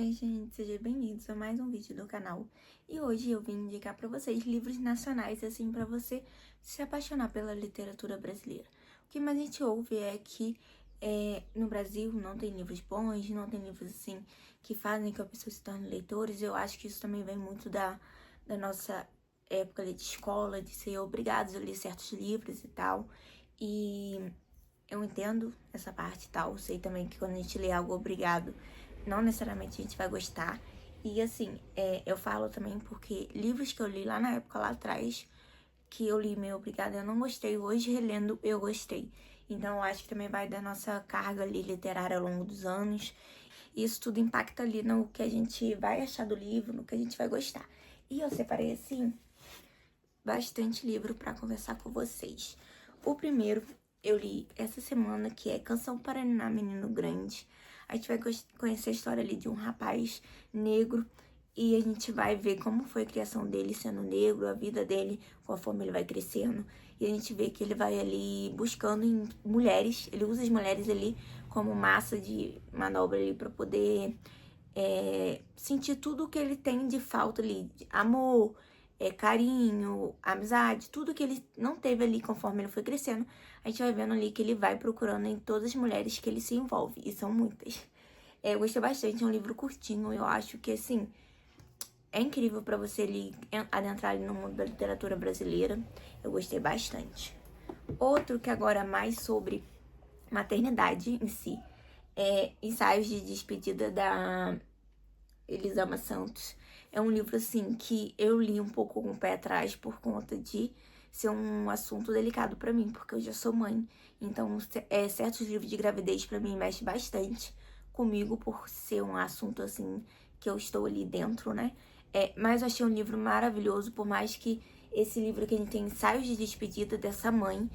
Oi, gente, sejam bem-vindos a mais um vídeo do canal. E hoje eu vim indicar pra vocês livros nacionais, assim, pra você se apaixonar pela literatura brasileira. O que mais a gente ouve é que no Brasil não tem livros bons, não tem livros, assim, que fazem que a pessoa se torne leitores. Eu acho que isso também vem muito da nossa época ali de escola, de ser obrigados a ler certos livros e tal. E eu entendo essa parte e tal, sei também que quando a gente lê algo obrigado, não necessariamente a gente vai gostar. E assim, eu falo também porque livros que eu li lá na época, lá atrás, que eu li meio obrigada, eu não gostei. Hoje, relendo, eu gostei. Então, eu acho que também vai da nossa carga ali literária ao longo dos anos. Isso tudo impacta ali no que a gente vai achar do livro, no que a gente vai gostar. E eu separei, assim, bastante livro pra conversar com vocês. O primeiro eu li essa semana, que é Canção para Ninar Menino Grande. A gente vai conhecer a história ali de um rapaz negro e a gente vai ver como foi a criação dele sendo negro, a vida dele, conforme ele vai crescendo. E a gente vê que ele vai ali buscando em mulheres, ele usa as mulheres ali como massa de manobra ali pra poder sentir tudo o que ele tem de falta ali, de amor, carinho, amizade, tudo que ele não teve ali conforme ele foi crescendo, a gente vai vendo ali que ele vai procurando em todas as mulheres que ele se envolve, e são muitas. Eu gostei bastante, é um livro curtinho, eu acho que, assim, é incrível pra você ali adentrar ali no mundo da literatura brasileira, eu gostei bastante. Outro que agora é mais sobre maternidade em si, é Ensaios de Despedida da Elisama Santos. É um livro, assim, que eu li um pouco com o pé atrás por conta de ser um assunto delicado pra mim, porque eu já sou mãe. Então, certos livros de gravidez pra mim mexem bastante comigo por ser um assunto, assim, que eu estou ali dentro, né? Mas eu achei um livro maravilhoso, por mais que esse livro que a gente tem ensaios de despedida dessa mãe,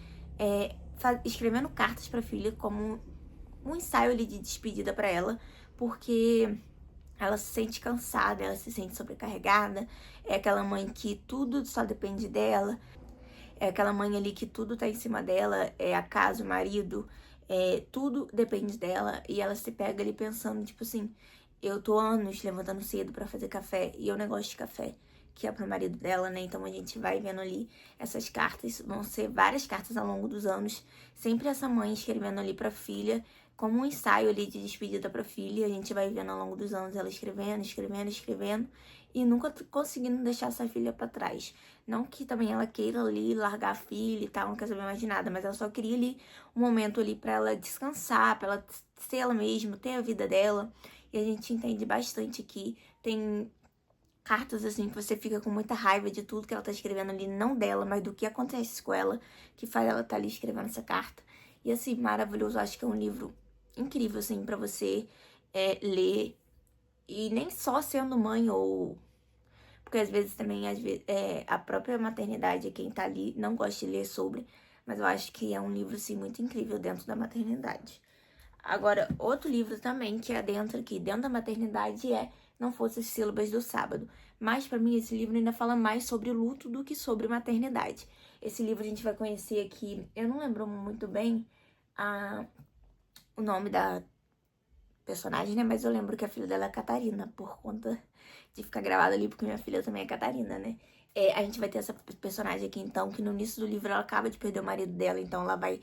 escrevendo cartas pra filha como um ensaio ali de despedida pra ela, porque ela se sente cansada, ela se sente sobrecarregada, é aquela mãe que tudo só depende dela, é aquela mãe ali que tudo tá em cima dela, é a casa, o marido, tudo depende dela, e ela se pega ali pensando, tipo assim, eu tô anos levantando cedo pra fazer café, e eu não gosto de café, que é pro marido dela, né? Então a gente vai vendo ali essas cartas, vão ser várias cartas ao longo dos anos, sempre essa mãe escrevendo ali pra filha, como um ensaio ali de despedida pra filha, a gente vai vendo ao longo dos anos ela escrevendo, escrevendo, escrevendo, e nunca conseguindo deixar essa filha pra trás. Não que também ela queira ali largar a filha e tal, não quer saber mais de nada, mas ela só queria ali um momento ali pra ela descansar, pra ela ser ela mesma, ter a vida dela. E a gente entende bastante que tem cartas assim que você fica com muita raiva de tudo que ela tá escrevendo ali, não dela, mas do que acontece com ela, que faz ela tá ali escrevendo essa carta. E assim, maravilhoso, acho que é um livro incrível, assim, pra você ler. E nem só sendo mãe ou... Porque às vezes também, a própria maternidade, quem tá ali, não gosta de ler sobre. Mas eu acho que é um livro, assim, muito incrível dentro da maternidade. Agora, outro livro também que é dentro aqui, dentro da maternidade, é Não Fosse as Sílabas do Sábado. Mas, pra mim, esse livro ainda fala mais sobre luto do que sobre maternidade. Esse livro a gente vai conhecer aqui, eu não lembro muito bem o nome da personagem, né? Mas eu lembro que a filha dela é Catarina, por conta de ficar gravado ali, porque minha filha também é Catarina, né? A gente vai ter essa personagem aqui, então, que no início do livro ela acaba de perder o marido dela, então ela vai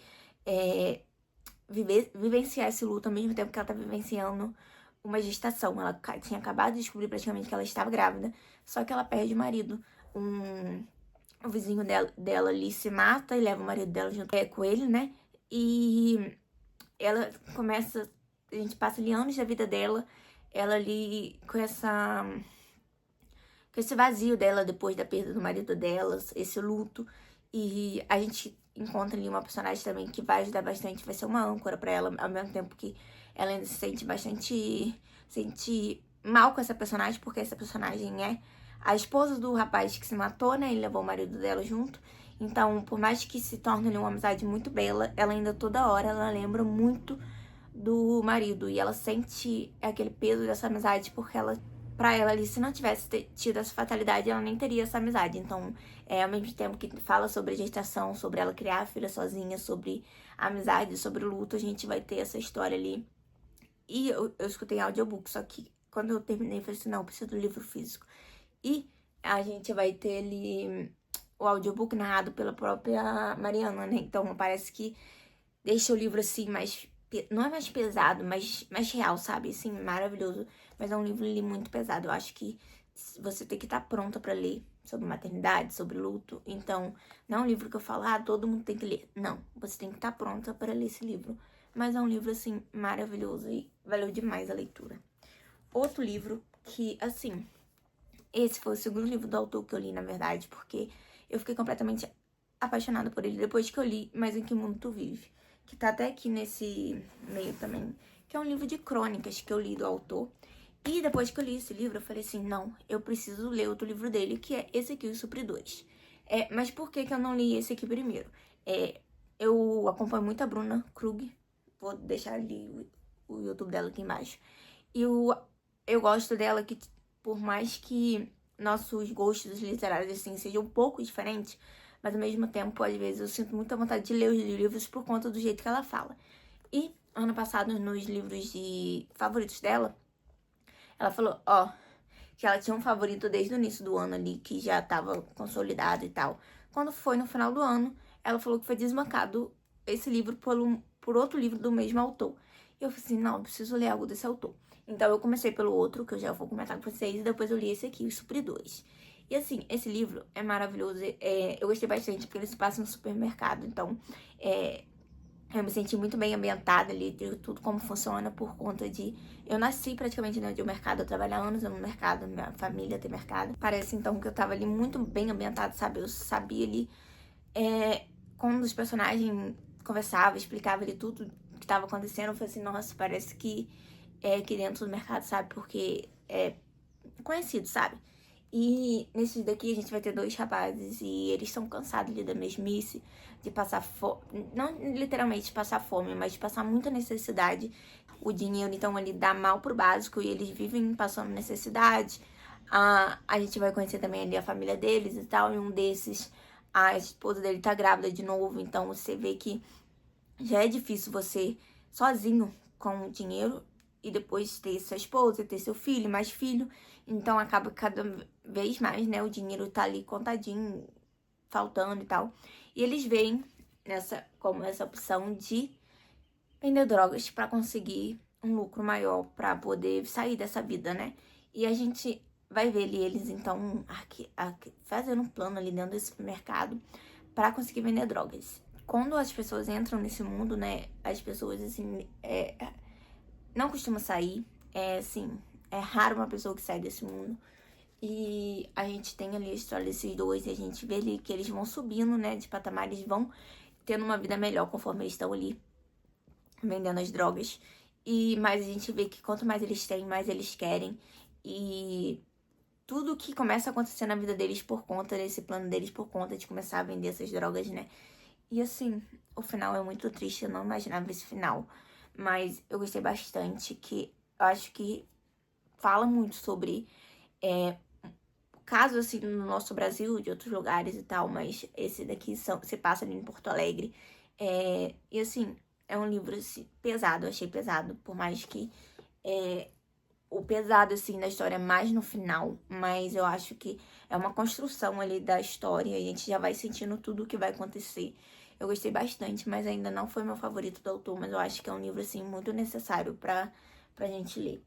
vivenciar esse luto ao mesmo tempo que ela tá vivenciando uma gestação. Ela tinha acabado de descobrir praticamente que ela estava grávida, só que ela perde o marido. O vizinho dela ali se mata e leva o marido dela junto com ele, né? E ela começa, a gente passa ali anos da vida dela, ela ali com esse vazio dela depois da perda do marido dela, esse luto. E a gente encontra ali uma personagem também que vai ajudar bastante, vai ser uma âncora pra ela, ao mesmo tempo que ela ainda se sente sente mal com essa personagem, porque essa personagem é a esposa do rapaz que se matou, né? Ele levou o marido dela junto. Então, por mais que se torne ali uma amizade muito bela, ela ainda toda hora, ela lembra muito do marido. E ela sente aquele peso dessa amizade, porque pra ela ali, se não tivesse tido essa fatalidade, ela nem teria essa amizade. Então, ao mesmo tempo que fala sobre gestação, sobre ela criar a filha sozinha, sobre a amizade, sobre o luto, a gente vai ter essa história ali. E eu escutei audiobook, só que quando eu terminei, eu falei assim, não, eu preciso do livro físico. E a gente vai ter ali o audiobook narrado pela própria Mariana, né? Então parece que deixa o livro assim mais... Não é mais pesado, mas mais real, sabe? Assim, maravilhoso. Mas é um livro ali muito pesado. Eu acho que você tem que estar pronta pra ler sobre maternidade, sobre luto. Então, não é um livro que eu falo, todo mundo tem que ler. Não, você tem que estar pronta pra ler esse livro. Mas é um livro, assim, maravilhoso e valeu demais a leitura. Outro livro que, assim, esse foi o segundo livro do autor que eu li, na verdade, porque eu fiquei completamente apaixonada por ele depois que eu li Mas Em Que Mundo Tu Vive, que tá até aqui nesse meio também, que é um livro de crônicas que eu li do autor. E depois que eu li esse livro, eu falei assim, não, eu preciso ler outro livro dele, que é esse aqui, Os Supridores. Mas por que que eu não li esse aqui primeiro? Eu acompanho muito a Bruna Krug, vou deixar ali o YouTube dela aqui embaixo. E eu gosto dela que, por mais que nossos gostos literários, assim, sejam um pouco diferentes, mas ao mesmo tempo, às vezes, eu sinto muita vontade de ler os livros por conta do jeito que ela fala. E, ano passado, nos livros de favoritos dela, ela falou, que ela tinha um favorito desde o início do ano ali, que já tava consolidado e tal. Quando foi no final do ano, ela falou que foi desbancado esse livro por outro livro do mesmo autor. E eu falei assim, não, eu preciso ler algo desse autor. Então eu comecei pelo outro, que eu já vou comentar com vocês, e depois eu li esse aqui, Os Supridores. E assim, esse livro é maravilhoso, eu gostei bastante, porque ele se passa no supermercado, então eu me senti muito bem ambientada ali, de tudo como funciona por conta de... Eu nasci praticamente dentro de um mercado, eu trabalho há anos no mercado, minha família tem mercado. Parece então que eu tava ali muito bem ambientada, sabe? Eu sabia ali, quando os personagens conversavam, explicavam ali tudo que tava acontecendo, eu falei assim, nossa, parece que é aqui dentro do mercado, sabe? Porque é conhecido, sabe? E nesse daqui a gente vai ter dois rapazes e eles estão cansados ali da mesmice, de passar fome, não literalmente de passar fome, mas de passar muita necessidade. O dinheiro então ele dá mal pro básico e eles vivem passando necessidade. A gente vai conhecer também ali a família deles e tal, e um desses, a esposa dele tá grávida de novo, então você vê que já é difícil você sozinho com o dinheiro e depois ter sua esposa, ter seu filho, mais filho. Então acaba cada vez mais, né, o dinheiro tá ali contadinho, faltando e tal. E eles veem como essa opção de vender drogas pra conseguir um lucro maior, pra poder sair dessa vida, né? E a gente vai ver ali eles, então, fazendo um plano ali dentro desse supermercado pra conseguir vender drogas. Quando as pessoas entram nesse mundo, né, as pessoas, assim, não costumam sair, assim, é raro uma pessoa que sai desse mundo. E a gente tem ali a história desses dois e a gente vê ali que eles vão subindo, né, de patamar, eles vão tendo uma vida melhor conforme eles estão ali vendendo as drogas. E mais a gente vê que quanto mais eles têm, mais eles querem. E tudo que começa a acontecer na vida deles por conta desse plano deles, por conta de começar a vender essas drogas, né. E assim, o final é muito triste, eu não imaginava esse final. Mas eu gostei bastante, que eu acho que fala muito sobre casos assim no nosso Brasil, de outros lugares e tal, mas esse daqui se passa ali em Porto Alegre. E assim, é um livro assim, pesado, eu achei pesado, por mais que o pesado assim da história é mais no final, mas eu acho que é uma construção ali da história, a gente já vai sentindo tudo o que vai acontecer. Eu gostei bastante, mas ainda não foi meu favorito do autor, mas eu acho que é um livro, assim, muito necessário pra gente ler.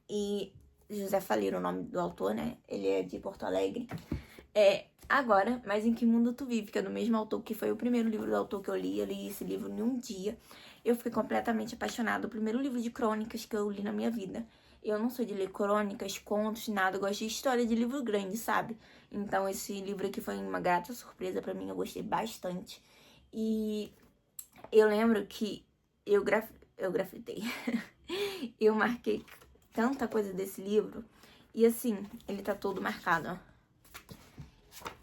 E José Faleiro, o nome do autor, né? Ele é de Porto Alegre. Agora, Mas Em Que Mundo Tu Vive, que é do mesmo autor, que foi o primeiro livro do autor que eu li. Eu li esse livro em um dia. Eu fiquei completamente apaixonada. O primeiro livro de crônicas que eu li na minha vida. Eu não sou de ler crônicas, contos, nada. Eu gosto de história de livro grande, sabe? Então, esse livro aqui foi uma grata surpresa pra mim. Eu gostei bastante. E eu lembro que eu grafitei. Eu marquei tanta coisa desse livro. E assim, ele tá todo marcado, ó.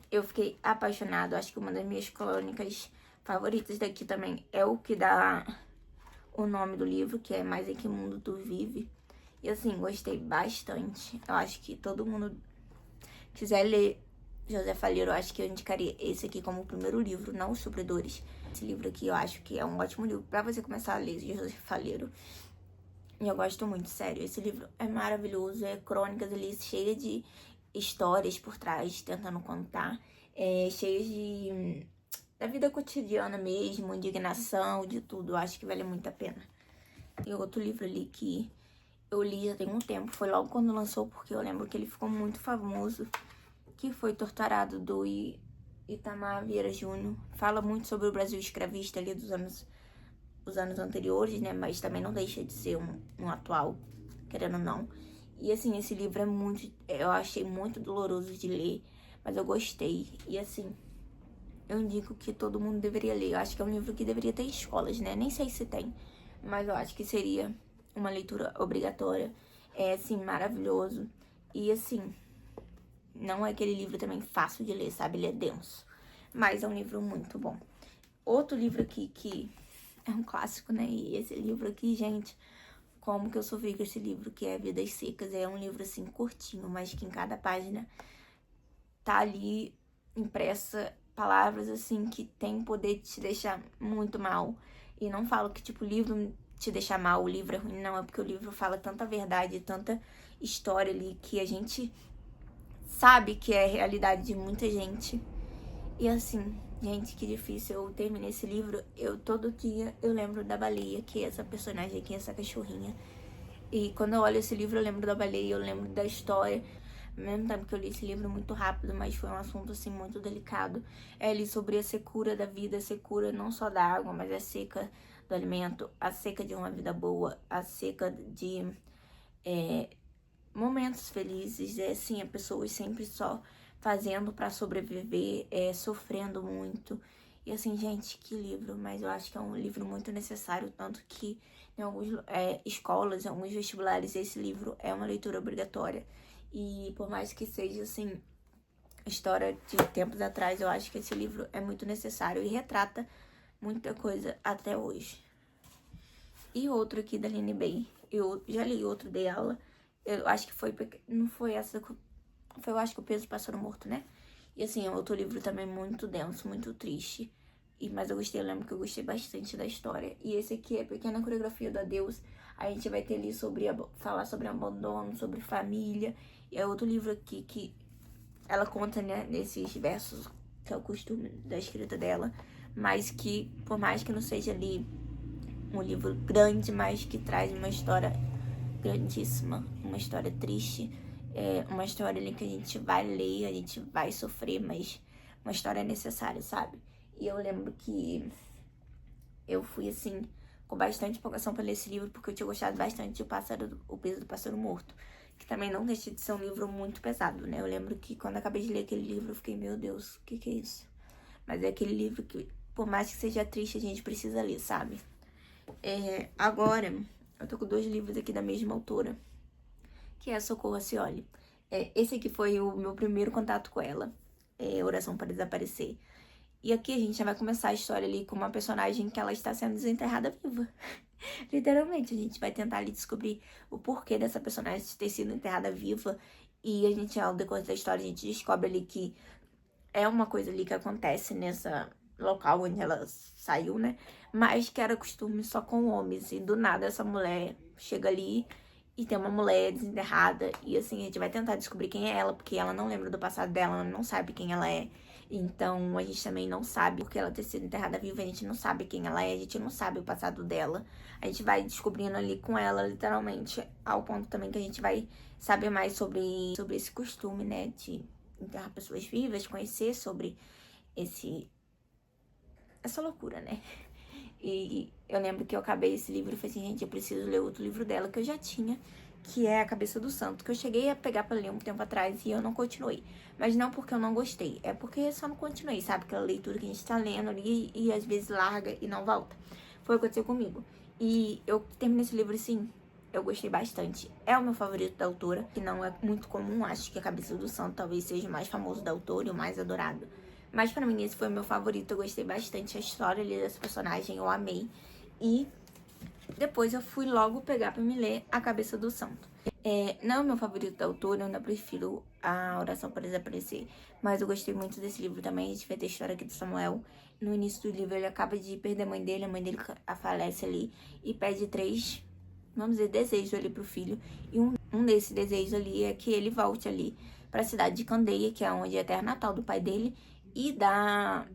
Eu fiquei apaixonada. Acho que uma das minhas crônicas favoritas daqui também é o que dá o nome do livro, que é Mas Em Que Mundo Tu Vive. E assim, gostei bastante. Eu acho que todo mundo quiser ler José Faleiro, eu acho que eu indicaria esse aqui como o primeiro livro, não Os Supridores. Esse livro aqui eu acho que é um ótimo livro pra você começar a ler José Faleiro. E eu gosto muito, sério. Esse livro é maravilhoso, é crônicas ali, cheia de histórias por trás, tentando contar. Cheias da vida cotidiana mesmo, indignação, de tudo. Eu acho que vale muito a pena. E outro livro ali que eu li já tem um tempo, foi logo quando lançou, porque eu lembro que ele ficou muito famoso, que foi Torturado, do Itamar Vieira Júnior. Fala muito sobre o Brasil escravista ali os anos anteriores, né? Mas também não deixa de ser um atual, querendo ou não. E assim, esse livro é muito... Eu achei muito doloroso de ler, mas eu gostei. E assim, eu indico que todo mundo deveria ler. Eu acho que é um livro que deveria ter escolas, né? Nem sei se tem, mas eu acho que seria uma leitura obrigatória. É, assim, maravilhoso. E assim, não é aquele livro também fácil de ler, sabe? Ele é denso, mas é um livro muito bom. Outro livro aqui que é um clássico, né? E esse livro aqui, gente, como que eu sofri com esse livro, que é Vidas Secas. É um livro, assim, curtinho, mas que em cada página tá ali impressa palavras, assim, que tem o poder de te deixar muito mal. E não falo que, tipo, o livro te deixa mal, o livro é ruim, não. É porque o livro fala tanta verdade, tanta história ali, que a gente sabe que é a realidade de muita gente. E assim, gente, que difícil. Eu terminei esse livro, todo dia eu lembro da baleia, que é essa personagem aqui, essa cachorrinha. E quando eu olho esse livro, eu lembro da baleia, eu lembro da história. Ao mesmo tempo que eu li esse livro muito rápido, mas foi um assunto, assim, muito delicado. É ali sobre a secura da vida, a secura não só da água, mas a seca do alimento, a seca de uma vida boa, a seca de momentos felizes. Assim, a pessoa sempre só fazendo pra sobreviver, sofrendo muito. E assim, gente, que livro, mas eu acho que é um livro muito necessário, tanto que em algumas escolas, em alguns vestibulares, esse livro é uma leitura obrigatória. E por mais que seja, assim, história de tempos atrás, eu acho que esse livro é muito necessário e retrata muita coisa até hoje. E outro aqui da Aline Bay, eu já li outro dela, eu acho que foi, não foi essa, foi, eu acho que O Peso do Pássaro Morto, né? E assim, é outro livro também muito denso, muito triste. Mas eu gostei, eu lembro que eu gostei bastante da história. E esse aqui é Pequena Coreografia do Adeus. A gente vai ter ali falar sobre abandono, sobre família. E é outro livro aqui que ela conta, né, nesses versos, que é o costume da escrita dela. Mas que, por mais que não seja ali um livro grande, mas que traz uma história grandíssima, uma história triste, uma história ali que a gente vai ler, a gente vai sofrer, mas uma história necessária, sabe? E eu lembro que eu fui, assim, com bastante empolgação pra ler esse livro, porque eu tinha gostado bastante de O Peso do Pássaro Morto, que também não deixa de ser um livro muito pesado, né? Eu lembro que quando eu acabei de ler aquele livro, eu fiquei, meu Deus, o que é isso? Mas é aquele livro que, por mais que seja triste, a gente precisa ler, sabe? Agora, eu tô com 2 livros aqui da mesma autora, que é a Socorro Acioli. Esse aqui foi o meu primeiro contato com ela, Oração para Desaparecer. E aqui a gente já vai começar a história ali com uma personagem que ela está sendo desenterrada viva. Literalmente, a gente vai tentar ali descobrir o porquê dessa personagem ter sido enterrada viva. E a gente, ao decorrer da história, a gente descobre ali que é uma coisa ali que acontece nessa local onde ela saiu, né? Mas que era costume só com homens. E do nada essa mulher chega ali e tem uma mulher desenterrada. E assim, a gente vai tentar descobrir quem é ela, porque ela não lembra do passado dela, ela não sabe quem ela é. Então a gente também não sabe porque ela ter sido enterrada viva, a gente não sabe quem ela é, a gente não sabe o passado dela. A gente vai descobrindo ali com ela, literalmente, ao ponto também que a gente vai saber mais sobre esse costume, né, de enterrar pessoas vivas, conhecer sobre essa loucura, né? E eu lembro que eu acabei esse livro e falei assim, gente, eu preciso ler outro livro dela que eu já tinha, que é A Cabeça do Santo, que eu cheguei a pegar pra ler um tempo atrás e eu não continuei. Mas não porque eu não gostei, é porque eu só não continuei, sabe? Aquela leitura que a gente tá lendo ali e às vezes larga e não volta. Foi o que aconteceu comigo. E eu terminei esse livro, assim, eu gostei bastante. É o meu favorito da autora, que não é muito comum, acho que A Cabeça do Santo talvez seja o mais famoso da autora e o mais adorado. Mas pra mim esse foi o meu favorito, eu gostei bastante. A história ali dessa personagem eu amei. E depois eu fui logo pegar pra me ler A Cabeça do Santo. Não é o meu favorito da autora, eu ainda prefiro A Oração para Desaparecer. Mas eu gostei muito desse livro também, a gente vai ter a história aqui do Samuel. No início do livro ele acaba de perder a mãe dele falece ali. E pede 3 vamos dizer, desejo ali pro filho. E um desses desejos ali é que ele volte ali pra cidade de Candeia, que é onde é a terra natal do pai dele e da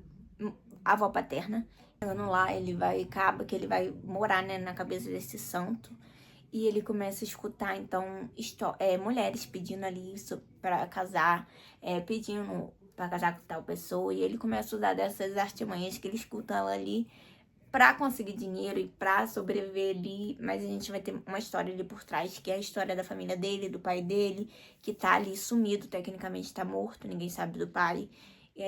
avó paterna. Chegando lá, acaba que ele vai morar, né, na cabeça desse santo. E ele começa a escutar, então, mulheres pedindo ali isso pra casar, pedindo pra casar com tal pessoa. E ele começa a usar dessas artimanhas que ele escuta ela ali pra conseguir dinheiro e pra sobreviver ali. Mas a gente vai ter uma história ali por trás, que é a história da família dele, do pai dele, que tá ali sumido, tecnicamente tá morto, ninguém sabe do pai. E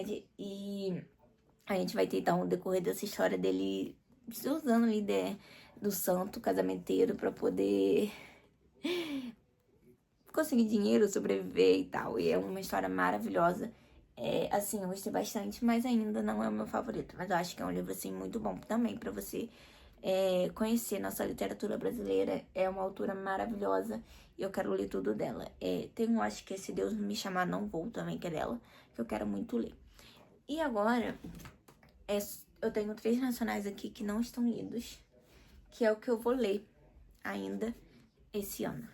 a gente vai ter, então, o decorrer dessa história dele se usando ali do santo casamenteiro pra poder conseguir dinheiro, sobreviver e tal. E é uma história maravilhosa. Assim, eu gostei bastante, mas ainda não é o meu favorito. Mas eu acho que é um livro, assim, muito bom também pra você conhecer nossa literatura brasileira. É uma autora maravilhosa e eu quero ler tudo dela. Tem um, acho que Se Deus Me Chamar Não Vou também, que é dela, que eu quero muito ler. E agora, eu tenho 3 nacionais aqui que não estão lidos, que é o que eu vou ler ainda esse ano,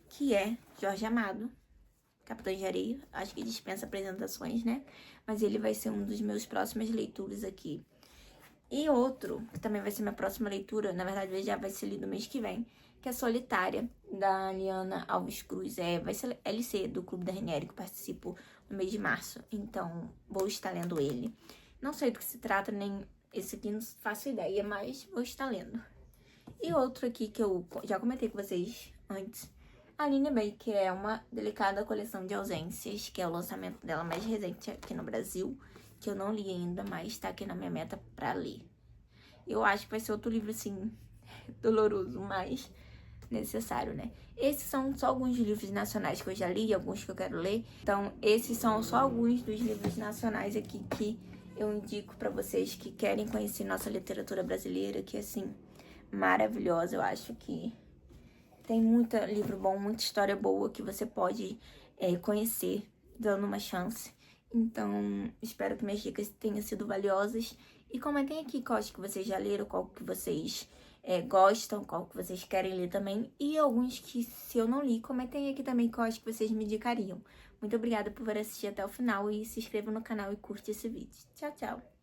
que é Jorge Amado, Capitães de Areia. Acho que dispensa apresentações, né? Mas ele vai ser um dos meus próximas leituras aqui. E outro, que também vai ser minha próxima leitura, na verdade ele já vai ser lido mês que vem, que é Solitária, da Liana Alves Cruz. Vai ser LC do Clube da Renieri, que eu participo no mês de março. Então, vou estar lendo ele. Não sei do que se trata, nem esse aqui não faço ideia, mas vou estar lendo. E outro aqui que eu já comentei com vocês antes, Aline Bay, que é uma delicada coleção de ausências, que é o lançamento dela mais recente aqui no Brasil, que eu não li ainda, mas tá aqui na minha meta pra ler. Eu acho que vai ser outro livro, assim, doloroso, mas necessário, né? Esses são só alguns livros nacionais que eu já li, alguns que eu quero ler. Então, esses são só alguns dos livros nacionais aqui que eu indico pra vocês que querem conhecer nossa literatura brasileira, que, assim, maravilhosa. Eu acho que tem muito livro bom, muita história boa que você pode conhecer, dando uma chance. Então, espero que minhas dicas tenham sido valiosas. E comentem aqui qual que vocês já leram, qual que vocês gostam, qual que vocês querem ler também. E alguns que, se eu não li, comentem aqui também qual que vocês me indicariam. Muito obrigada por assistir até o final e se inscreva no canal e curte esse vídeo. Tchau, tchau!